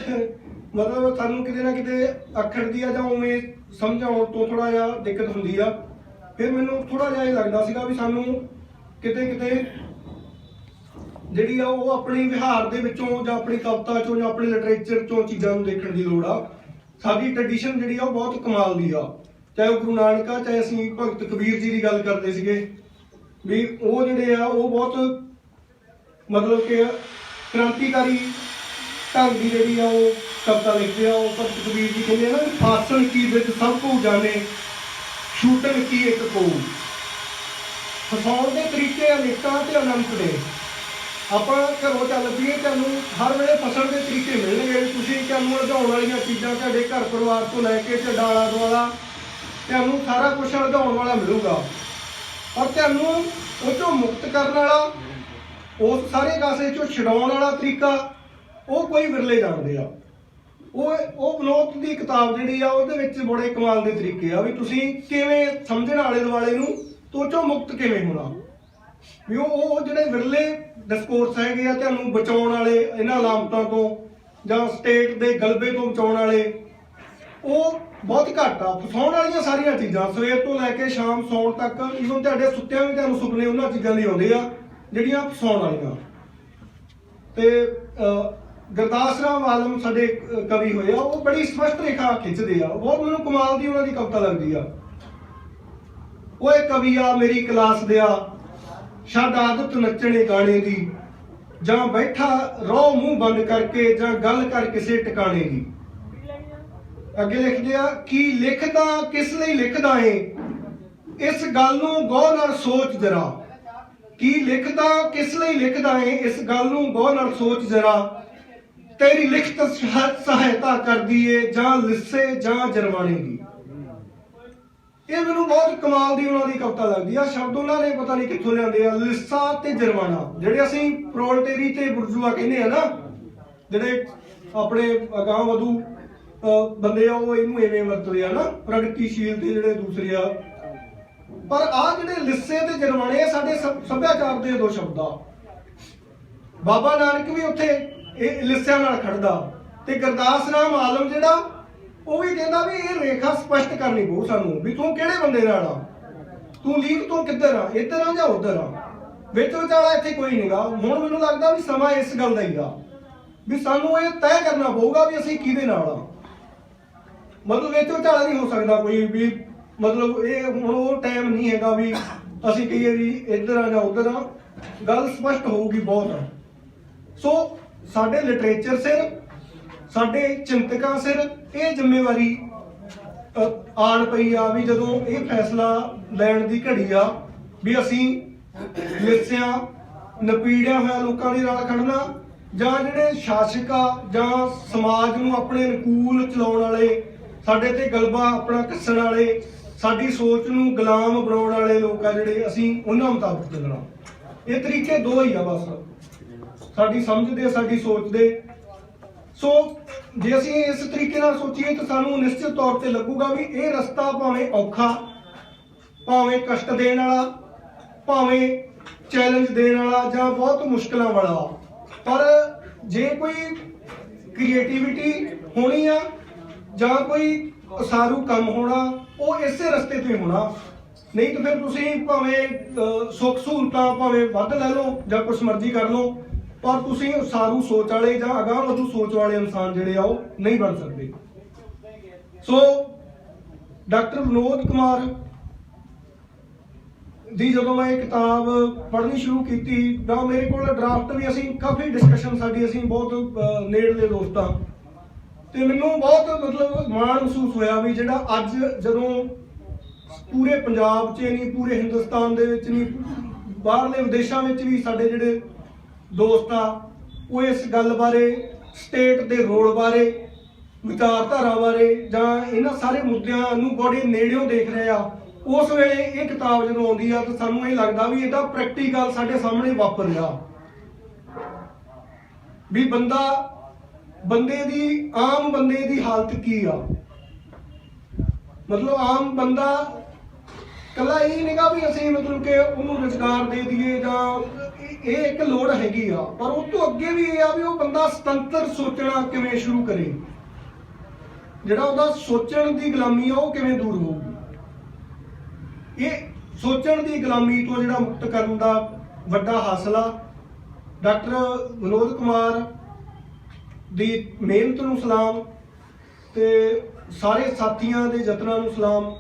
ਮਤਲਬ ਸਾਨੂੰ ਕਿਤੇ ਨਾ ਕਿਤੇ ਅਖੜਦੀ ਆ ਜਾਂ ਉਵੇਂ ਸਮਝਾਉਣ ਤੋਂ ਥੋੜਾ ਜਿਹਾ ਦਿੱਕਤ ਹੁੰਦੀ ਆ। ਫਿਰ ਮੈਨੂੰ ਥੋੜਾ ਜਿਹਾ ਇਹ ਲੱਗਦਾ ਸੀਗਾ ਵੀ ਸਾਨੂੰ ਕਿਤੇ ਕਿਤੇ ਜਿਹੜੀ ਆ ਉਹ ਆਪਣੀ ਵਿਹਾਰ ਦੇ ਵਿੱਚੋਂ ਜਾਂ ਆਪਣੀ ਕਵਿਤਾ ਚੋਂ ਜਾਂ ਆਪਣੇ ਲਿਟਰੇਚਰ ਚੋਂ ਚੀਜ਼ਾਂ ਨੂੰ ਦੇਖਣ ਦੀ ਲੋੜ ਆ। ਸਾਡੀ ਟ੍ਰੈਡੀਸ਼ਨ ਜਿਹੜੀ ਆ ਉਹ ਬਹੁਤ ਕਮਾਲ ਦੀ ਆ, ਚਾਹੇ ਉਹ ਗੁਰੂ ਨਾਨਕ ਆ, ਚਾਹੇ ਅਸੀਂ ਭਗਤ ਕਬੀਰ ਜੀ ਦੀ ਗੱਲ ਕਰਦੇ ਸੀਗੇ ਵੀ ਉਹ ਜਿਹੜੇ ਆ ਉਹ ਬਹੁਤ ਮਤਲਬ ਕਿ ਕ੍ਰਾਂਤੀਕਾਰੀ ਢੰਗ ਦੀ ਜਿਹੜੀ ਆ ਉਹ ਕਵਿਤਾ ਲਿਖਦੇ ਆ। ਉਹ ਭਗਤ ਕਬੀਰ ਜੀ ਕਹਿੰਦੇ ਆ ਨਾ, ਫਾਸਣ ਕੀ ਵਿੱਚ ਸਭ ਕੋ ਜਾਣੇ, ਛੂਟਣ ਕੀ ਇੱਕ ਕੋ। ਫਸਾਉਣ ਦੇ ਤਰੀਕੇ ਅਨੇਕਾਂ ਤੇ ਅਨੰਤ ਨੇ। ਆਪਾਂ ਘਰੋਂ ਚੱਲ ਪਈਏ, ਤੁਹਾਨੂੰ ਹਰ ਵੇਲੇ ਫਸਣ ਦੇ ਤਰੀਕੇ ਮਿਲਣਗੇ। ਤੁਸੀਂ ਤੁਹਾਨੂੰ ਉਲਝਾਉਣ ਵਾਲੀਆਂ ਚੀਜ਼ਾਂ ਤੁਹਾਡੇ ਘਰ ਪਰਿਵਾਰ ਤੋਂ ਲੈ ਕੇ ਤੇ ਆਲਾ ਦੁਆਲਾ ਤੁਹਾਨੂੰ ਸਾਰਾ ਕੁਛ ਉਲਝਾਉਣ ਵਾਲਾ ਮਿਲੂਗਾ। ਪਰ ਤੁਹਾਨੂੰ ਉਹ ਚੋਂ ਮੁਕਤ ਕਰਨ ਵਾਲਾ, ਉਸ ਸਾਰੇ ਕਾਸੇ ਚੋਂ ਛਡਾਉਣ ਵਾਲਾ ਤਰੀਕਾ ਉਹ ਕੋਈ ਵਿਰਲੇ ਜਾਣਦੇ ਆ। ਉਹ ਵਿਨੋਦ ਦੀ ਕਿਤਾਬ ਜਿਹੜੀ ਆ ਉਹਦੇ ਵਿੱਚ ਬੜੇ ਕਮਾਲ ਦੇ ਤਰੀਕੇ ਆ ਵੀ ਤੁਸੀਂ ਕਿਵੇਂ ਸਮਝਣ ਆਲੇ ਦੁਆਲੇ ਨੂੰ ਤੋਂ ਚੋਂ ਮੁਕਤ ਕਿਵੇਂ ਹੋਣਾ, ਵੀ ਉਹ ਜਿਹੜੇ ਵਿਰਲੇ ਡਿਸਕੋਰਸ ਹੈਗੇ ਆ ਤੁਹਾਨੂੰ ਬਚਾਉਣ ਵਾਲੇ ਇਹਨਾਂ ਲਾਮਤਾਂ ਤੋਂ ਜਾਂ ਸਟੇਟ ਦੇ ਗਲਬੇ ਤੋਂ ਬਚਾਉਣ ਵਾਲੇ, ਉਹ ਬਹੁਤ ਘੱਟ ਆ। ਫਸਾਉਣ ਵਾਲੀਆਂ ਸਾਰੀਆਂ ਚੀਜ਼ਾਂ ਸਵੇਰ ਤੋਂ ਲੈ ਕੇ ਸ਼ਾਮ ਸੌਣ ਤੱਕ, ਈਵਨ ਤੁਹਾਡੇ ਸੁੱਤਿਆਂ ਵੀ ਤੁਹਾਨੂੰ ਸੁਪਨੇ ਉਹਨਾਂ ਚੀਜ਼ਾਂ ਦੇ ਆਉਂਦੇ ਆ ਜਿਹੜੀਆਂ ਫਸਾਉਣ ਵਾਲੀਆਂ। ਤੇ ਗੁਰਦਾਸ ਰਾਮ ਆਲਮ ਸਾਡੇ ਕਵੀ ਹੋਏ ਆ, ਉਹ ਬੜੀ ਸਪਸ਼ਟ ਰੇਖਾ ਖਿੱਚਦੇ ਆ, ਬਹੁਤ ਮੈਨੂੰ ਕਮਾਲ ਦੀ ਉਹਨਾਂ ਦੀ ਕਵਿਤਾ ਲੱਗਦੀ ਆ। ਓਏ ਕਵੀਆ ਮੇਰੀ ਕਲਾਸ ਦਿਆ, ਛੱਡ ਆਦਤ ਨੱਚਣੇ ਗਾਣੇ ਦੀ, ਜਾਂ ਬੈਠਾ ਰੋ ਮੂੰਹ ਬੰਦ ਕਰਕੇ, ਜਾਂ ਗੱਲ ਕਰ ਕਿਸੇ ਟਿਕਾਣੇ ਦੀ। ਅੱਗੇ ਲਿਖਦੇ ਆ, ਕੀ ਲਿਖਦਾ ਕਿਸ ਲਈ ਲਿਖਦਾ ਏ, ਇਸ ਗੱਲ ਨੂੰ ਗੌਰ ਨਾਲ ਸੋਚ ਜਰਾ। ਕੀ ਲਿਖਦਾ ਕਿਸ ਲਈ ਲਿਖਦਾ ਏ, ਇਸ ਗੱਲ ਨੂੰ ਗੌਰ ਨਾਲ ਸੋਚ ਜਰਾ। ਤੇਰੀ ਲਿਖਤ ਸਹਾਇਤਾ ਕਰਦੀ ਏ ਜਾਂ ਲਿੱਸੇ ਜਾਂ ਜਰਮਾਨੇ ਦੀ। ਇਹ ਮੈਨੂੰ ਬਹੁਤ ਕਮਾਲ ਦੀ ਉਹਨਾਂ ਦੀ ਕਵਿਤਾ ਲੱਗਦੀ ਆ। ਸ਼ਬਦ ਉਹਨਾਂ ਨੇ ਪਤਾ ਨਹੀਂ ਕਿੱਥੋਂ ਲਿਆਂਦੇ ਆ, ਲਿੱਸਾ ਤੇ ਜਰਮਾਨਾ, ਜਿਹੜੇ ਅਸੀਂ ਪ੍ਰੋਲਟੇਰੀ ਤੇ ਬੁਰਜੂਆ ਕਹਿੰਦੇ ਆ ਨਾ, ਜਿਹੜੇ ਆਪਣੇ ਅਗਾਂਹ ਵਧੂ ਬੰਦੇ ਆ ਉਹ ਇਹਨੂੰ ਐਵੇਂ ਵਰਤਦੇ ਆ ਨਾ, ਪ੍ਰਗਤੀਸ਼ੀਲ ਤੇ ਜਿਹੜੇ ਦੂਸਰੇ ਆ। ਪਰ ਆਹ ਜਿਹੜੇ ਲਿੱਸੇ ਤੇ ਜਰਮਾਨੇ ਆ ਸਾਡੇ ਸੱਭਿਆਚਾਰ ਦੇ ਦੋ ਸ਼ਬਦ ਆ। ਬਾਬਾ ਨਾਨਕ ਵੀ ਉੱਥੇ ਇਹ ਲਿੱਸਿਆਂ ਨਾਲ ਖੜਦਾ, ਤੇ ਗੁਰਦਾਸ ਰਾਮ ਆਲਮ ਜਿਹੜਾ ਉਹ ਵੀ ਕਹਿੰਦਾ ਵੀ ਇਹ ਰੇਖਾ ਸਪਸ਼ਟ ਕਰਨੀ ਪਊ ਸਾਨੂੰ ਵੀ ਤੂੰ ਕਿਹੜੇ ਬੰਦੇ ਨਾਲ ਆ, ਤੂੰ ਲੀਕ ਤੂੰ ਕਿੱਧਰ ਆ, ਇੱਧਰ ਆ ਜਾਂ ਉੱਧਰ ਆ, ਵਿੱਚ ਵਿਚਾਲਾ ਇੱਥੇ ਕੋਈ ਨਹੀਂਗਾ। ਹੁਣ ਮੈਨੂੰ ਲੱਗਦਾ ਵੀ ਸਮਾਂ ਇਸ ਗੱਲ ਦਾ ਹੀਗਾ ਵੀ ਸਾਨੂੰ ਇਹ ਤੈਅ ਕਰਨਾ ਪਊਗਾ ਵੀ ਅਸੀਂ ਕਿਹਦੇ ਨਾਲ ਆ। ਮਤਲਬ ਵਿੱਚ ਵਿਚਾਲਾ ਨਹੀਂ ਹੋ ਸਕਦਾ ਕੋਈ ਵੀ, ਮਤਲਬ ਇਹ ਹੁਣ ਉਹ ਟਾਈਮ ਨਹੀਂ ਹੈਗਾ ਵੀ ਅਸੀਂ ਕਹੀਏ ਵੀ ਇੱਧਰ ਆ ਜਾਂ ਉੱਧਰ ਆ। ਗੱਲ ਸਪਸ਼ਟ ਹੋਊਗੀ ਬਹੁਤ। ਸੋ ਸਾਡੇ ਲਿਟਰੇਚਰ ਸਿਰ, ਸਾਡੇ ਚਿੰਤਕਾਂ ਸਿਰ ਇਹ ਜ਼ਿੰਮੇਵਾਰੀ ਆਣ ਪਈ ਆ ਵੀ ਜਦੋਂ ਇਹ ਫੈਸਲਾ ਲੈਣ ਦੀ ਘੜੀ ਆ ਵੀ ਅਸੀਂ ਲਿੱਸਿਆਂ ਨਪੀੜਿਆਂ ਹੋਇਆ ਲੋਕਾਂ ਦੇ ਨਾਲ ਖੜਨਾ, ਜਾਂ ਜਿਹੜੇ ਸ਼ਾਸਕ ਆ ਜਾਂ ਸਮਾਜ ਨੂੰ ਆਪਣੇ ਅਨੁਕੂਲ ਚਲਾਉਣ ਵਾਲੇ, ਸਾਡੇ ਤੇ ਗਲਬਾ ਆਪਣਾ ਕੱਸਣ ਵਾਲੇ, ਸਾਡੀ ਸੋਚ ਨੂੰ ਗੁਲਾਮ ਬਣਾਉਣ ਵਾਲੇ ਲੋਕ ਆ ਜਿਹੜੇ, ਅਸੀਂ ਉਹਨਾਂ ਮੁਤਾਬਕ ਚੱਲਣਾ। ਇਹ ਤਰੀਕੇ ਦੋ ਹੀ ਆ ਬਸ, ਸਾਡੀ ਸਮਝ ਦੇ, ਸਾਡੀ ਸੋਚ ਦੇ। ਸੋ ਜੇ ਅਸੀਂ ਇਸ ਤਰੀਕੇ ਨਾਲ ਸੋਚੀਏ ਤਾਂ ਸਾਨੂੰ ਨਿਸ਼ਚਿਤ ਤੌਰ ਤੇ ਲੱਗੂਗਾ ਵੀ ਇਹ ਰਸਤਾ ਭਾਵੇਂ ਔਖਾ, ਭਾਵੇਂ ਕਸ਼ਟ ਦੇਣ ਵਾਲਾ, ਭਾਵੇਂ ਚੈਲੰਜ ਦੇਣ ਵਾਲਾ ਜਾਂ ਬਹੁਤ ਮੁਸ਼ਕਲਾਂ ਵਾਲਾ, ਪਰ ਜੇ ਕੋਈ ਕ੍ਰੀਏਟੀਵਿਟੀ ਹੋਣੀ ਆ ਜਾਂ ਕੋਈ ਉਸਾਰੂ ਕੰਮ ਹੋਣਾ, ਉਹ ਇਸੇ ਰਸਤੇ ਤੇ ਹੋਣਾ। ਨਹੀਂ ਤਾਂ ਫਿਰ ਤੁਸੀਂ ਭਾਵੇਂ ਸੁੱਖ ਸਹੂਲਤਾਂ ਭਾਵੇਂ ਵੱਧ ਲੈ ਲਓ ਜਾਂ ਕੁਛ ਮਰਜ਼ੀ ਕਰ ਲਓ, ਪਰ ਤੁਸੀਂ ਉਸਾਰੂ ਸੋਚ ਵਾਲੇ ਜਾਂ ਅਗਾਂਹ ਵਧੂ ਸੋਚ ਵਾਲੇ ਇਨਸਾਨ ਜਿਹੜੇ ਆ ਉਹ ਨਹੀਂ ਬਣ ਸਕਦੇ। ਸੋ ਡਾਕਟਰ ਵਿਨੋਦ ਕੁਮਾਰ ਦੀ ਜਦੋਂ ਮੈਂ ਇਹ ਕਿਤਾਬ ਪੜ੍ਹਨੀ ਸ਼ੁਰੂ ਕੀਤੀ ਤਾਂ ਮੇਰੇ ਕੋਲ ਡਰਾਫਟ ਵੀ, ਅਸੀਂ ਕਾਫੀ ਡਿਸਕਸ਼ਨ ਸਾਡੀ, ਅਸੀਂ ਬਹੁਤ ਨੇੜਲੇ ਦੋਸਤ ਹਾਂ, ਤੇ ਮੈਨੂੰ ਬਹੁਤ ਮਤਲਬ ਮਾਣ ਮਹਿਸੂਸ ਹੋਇਆ ਵੀ ਜਿਹੜਾ ਅੱਜ ਜਦੋਂ ਪੂਰੇ ਪੰਜਾਬ 'ਚ ਨਹੀਂ, ਪੂਰੇ ਹਿੰਦੁਸਤਾਨ ਦੇ ਵਿੱਚ ਨਹੀਂ, ਬਾਹਰਲੇ ਵਿਦੇਸ਼ਾਂ ਵਿੱਚ ਵੀ ਸਾਡੇ ਜਿਹੜੇ ਦੋਸਤ ਆ ਉਹ ਇਸ ਗੱਲ ਬਾਰੇ, ਸਟੇਟ ਦੇ ਰੋਲ ਬਾਰੇ, ਵਿਚਾਰਧਾਰਾ ਬਾਰੇ ਜਾਂ ਇਹਨਾਂ ਸਾਰੇ ਮੁੱਦਿਆਂ ਨੂੰ ਬੜੇ ਨੇੜਿਓਂ ਦੇਖ ਰਹੇ ਆ। ਉਸ ਵੇਲੇ ਇਹ ਕਿਤਾਬ ਜਦੋਂ ਆਉਂਦੀ ਆ ਤਾਂ ਸਾਨੂੰ ਇਹ ਲੱਗਦਾ ਵੀ ਇਹਦਾ ਪ੍ਰੈਕਟੀਕਲ ਸਾਡੇ ਸਾਹਮਣੇ ਵਾਪਰ ਰਿਹਾ ਵੀ ਬੰਦੇ ਦੀ, ਆਮ ਬੰਦੇ ਦੀ ਹਾਲਤ ਕੀ ਆ। ਮਤਲਬ ਆਮ ਬੰਦਾ ਕੱਲਾ ਇਹ ਨਹੀਂਗਾ ਵੀ ਅਸੀਂ ਮਤਲਬ ਕਿ ਉਹਨੂੰ ਰੁਜ਼ਗਾਰ ਦੇ ਦਈਏ ਜਾਂ ਇਹ ਇੱਕ ਲੋੜ ਹੈਗੀ ਆ, ਪਰ ਉਹ ਤੋਂ ਅੱਗੇ ਵੀ ਇਹ ਆ ਵੀ ਉਹ ਬੰਦਾ ਸੁਤੰਤਰ ਸੋਚਣਾ ਕਿਵੇਂ ਸ਼ੁਰੂ ਕਰੇ, ਜਿਹੜਾ ਉਹਦਾ ਸੋਚਣ ਦੀ ਗੁਲਾਮੀ ਆ ਉਹ ਕਿਵੇਂ ਦੂਰ ਹੋਊਗੀ। ਇਹ ਸੋਚਣ ਦੀ ਗੁਲਾਮੀ ਤੋਂ ਜਿਹੜਾ ਮੁਕਤ ਕਰਨ ਦਾ ਵੱਡਾ ਹਾਸਲ ਆ। ਡਾਕਟਰ ਵਿਨੋਦ ਕੁਮਾਰ ਦੀ ਮਿਹਨਤ ਨੂੰ ਸਲਾਮ ਤੇ ਸਾਰੇ ਸਾਥੀਆਂ ਦੇ ਯਤਨਾਂ ਨੂੰ ਸਲਾਮ।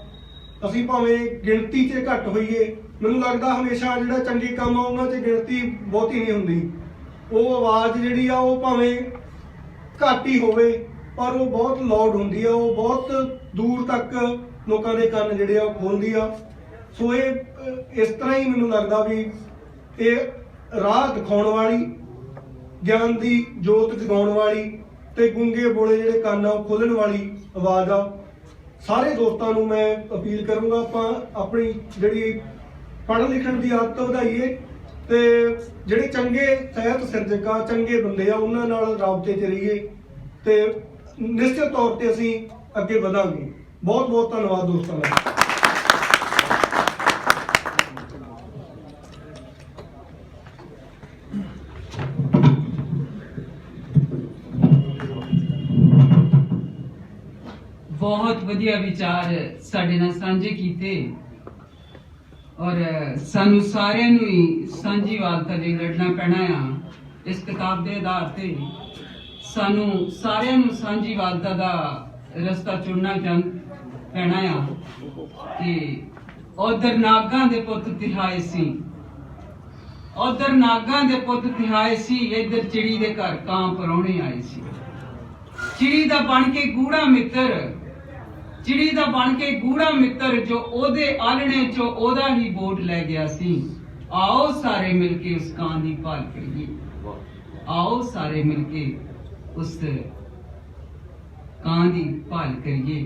ਅਸੀਂ ਭਾਵੇਂ ਗਿਣਤੀ 'ਚ ਘੱਟ ਹੋਈਏ, ਮੈਨੂੰ ਲੱਗਦਾ ਹਮੇਸ਼ਾ ਜਿਹੜਾ ਚੰਗੇ ਕੰਮ ਆ ਉਹਨਾਂ 'ਚ ਗਿਣਤੀ ਬਹੁਤੀ ਨਹੀਂ ਹੁੰਦੀ। ਉਹ ਆਵਾਜ਼ ਜਿਹੜੀ ਆ ਉਹ ਭਾਵੇਂ ਘੱਟ ਹੀ ਹੋਵੇ ਪਰ ਉਹ ਬਹੁਤ ਲਾਊਡ ਹੁੰਦੀ ਆ, ਉਹ ਬਹੁਤ ਦੂਰ ਤੱਕ ਲੋਕਾਂ ਦੇ ਕੰਨ ਜਿਹੜੇ ਆ ਉਹ ਖੋਲ੍ਹਦੀ ਆ। ਸੋ ਇਹ ਇਸ ਤਰ੍ਹਾਂ ਹੀ ਮੈਨੂੰ ਲੱਗਦਾ ਵੀ ਇਹ ਰਾਹ ਦਿਖਾਉਣ ਵਾਲੀ, ਗਿਆਨ ਦੀ ਜੋਤ ਜਗਾਉਣ ਵਾਲੀ ਤੇ ਗੂੰਗੇ ਬੋਲੇ ਜਿਹੜੇ ਕੰਨ ਆ ਉਹ ਖੋਲ੍ਹਣ ਵਾਲੀ ਆਵਾਜ਼ ਆ। ਸਾਰੇ ਦੋਸਤਾਂ ਨੂੰ ਮੈਂ ਅਪੀਲ ਕਰੂੰਗਾ, ਆਪਾਂ ਆਪਣੀ ਜਿਹੜੀ ਪੜ੍ਹਨ ਲਿਖਣ ਦੀ ਆਦਤ ਵਧਾਈਏ ਤੇ ਜਿਹੜੇ ਚੰਗੇ ਸਾਹਿਤ ਸਿਰਜਕ ਆ, ਚੰਗੇ ਬੰਦੇ ਆ, ਉਹਨਾਂ ਨਾਲ ਰਾਬਤੇ 'ਚ ਰਹੀਏ ਤੇ ਨਿਸ਼ਚਿਤ ਤੌਰ ਤੇ ਅਸੀਂ ਅੱਗੇ ਵਧਾਂਗੇ। ਬਹੁਤ ਬਹੁਤ ਧੰਨਵਾਦ ਦੋਸਤਾਂ ਦਾ। बहुत वधिया विचार साडे नाल सांझे कीते और सानू सारिਆਂ ਨੂੰ ਹੀ ਸਾਂਝੀਵਾਲਤਾ ਲਈ ਲੜਨਾ ਪੈਣਾ ਆ। ਇਸ किताब ਦੇ ਆਧਾਰ ਤੇ ਸਾਨੂੰ ਸਾਰਿਆਂ ਨੂੰ ਸਾਂਝੀਵਾਲਤਾ ਦਾ ਰਸਤਾ ਚੁਣਨਾ ਪੈਣਾ ਆ ਕਿ ਉਧਰ ਨਾਗਾਂ ਦੇ ਪੁੱਤ ਤਿਹਾਏ ਸੀ, ਉਧਰ ਨਾਗਾਂ ਦੇ ਪੁੱਤ ਤਿਹਾਏ ਸੀ, ਇੱਧਰ ਚਿੜੀ ਦੇ ਘਰ ਕਾਂ ਪਰੌਣੇ ਆਏ ਸੀ। ਚਿੜੀ ਦਾ ਬਣ ਕੇ ਗੂੜਾ ਮਿੱਤਰ, ਚਿੜੀ ਦਾ ਬਣ ਕੇ ਗੂੜਾ ਮਿੱਤਰ ਜੋ ਉਹਦੇ ਆਲਣੇ ਚੋਂ ਉਹਦਾ ਹੀ ਬੋਟ ਲੈ ਗਿਆ ਸੀ। ਆਓ ਸਾਰੇ ਮਿਲ ਕੇ ਉਸ ਕਾਂ ਦੀ ਭਾਲ ਕਰੀਏ, ਆਓ ਸਾਰੇ ਮਿਲ ਕੇ ਉਸ ਕਾਂ ਦੀ ਭਾਲ ਕਰੀਏ।